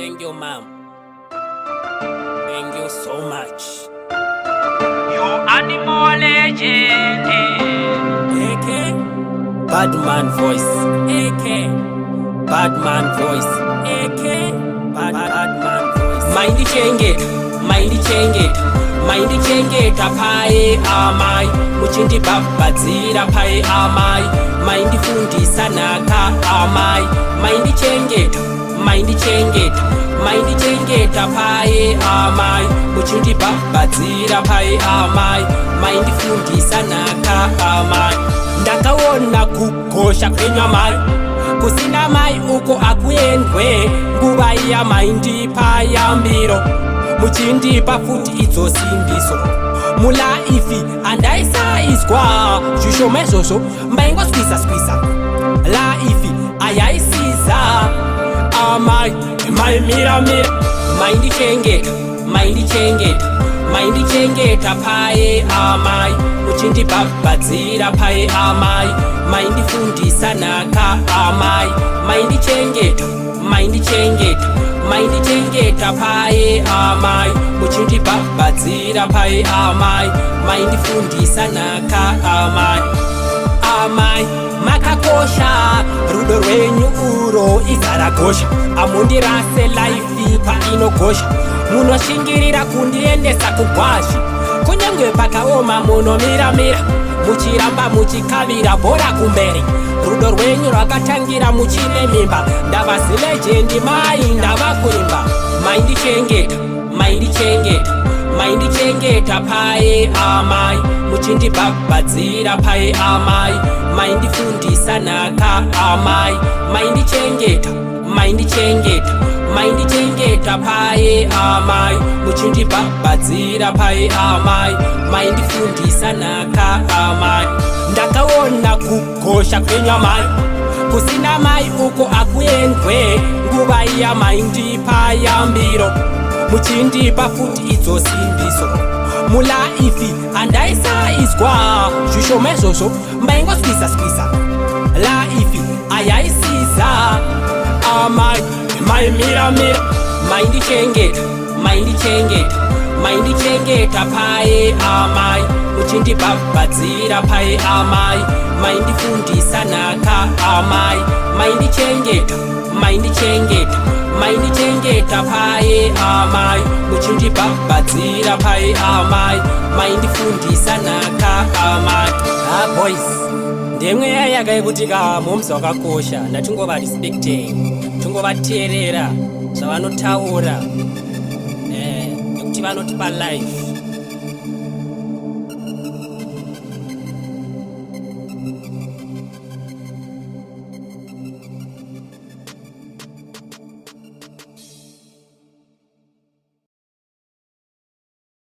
Thank you, ma'am. Thank you so much. You animal legend. AK Badman voice. AK Badman voice. AK Badman voice. Mind chengeta, mind chengeta, mind chengeta pae amai. Muchindi babadzira pae amai. Mind fundisa naka amai. Mind chengeta, mind chengeta, mind chengeta pae amai. Muchindi babadzira pae amai. Mind fundisa naka amai. Ndakaona kukosha kwenywa mai, kusina mai uko akuendwe. Nguva ya maindipa yambiro, muchindipa futi idzo simbiso. Mulaifi andaisaizwa zvishomezvozvo mbaingoswisa skwisa. Laifi ayaisiza amai mai miramira. Maindichengeta, maindichengeta, maindichengeta pae amai. Muchindibhabhadzira pae amai. Maindifundisa naka amai. Maindichengeta, maindichengeta, maindichengeta pae amai. Muchindibhabhadzira pae amai. Maindifundisa naka amai. Amai makakosha, rudo rwenyu uro izarakosha. Amundirase laifi painokosha, munoshingirira kundiendesa kugwazha. Kunyange pakaoma munomiramira, muchiramba muchikavira bhora kumberi. Rudo rwenyu rwakatangira muchine mimba, ndava zilejendi mai ndava kuimba. Maindichengeta, maindichengeta, maindichengeta pae amai. Muchindibhabhadzira pae amai. Maindifundisa naka amai. Maindichengeta, maindichengeta, maindichengeta pae amai. Muchindibhabhadzira pae amai. Maindifundisa naka amai. Ndakaona kukosha kwenywa mai, kusina mai uko akuendwe. Nguva ya maindipa yambiro, muchindipa futi idzo simbiso. Mulaifi andaisaizwa zvishomezvozvo mbaingoswisa skwisa. Laifi ayaisiza amai mai miramira. Maindichengeta, maindichengeta, maindichengeta pae amai. Muchindibhabhadzira pae amai. Maindifundisa naka amai. Maindichengeta, maindichengeta, maindichengeta pae amai. Muchindibhabhadzira pae amai. Maindifundisa naka amai. Boys, ndemwe yayaka yekutika momzi wakakosha. Ndatingova respecting, tingovateerera zvavanotaura, nekuti vanotipa life.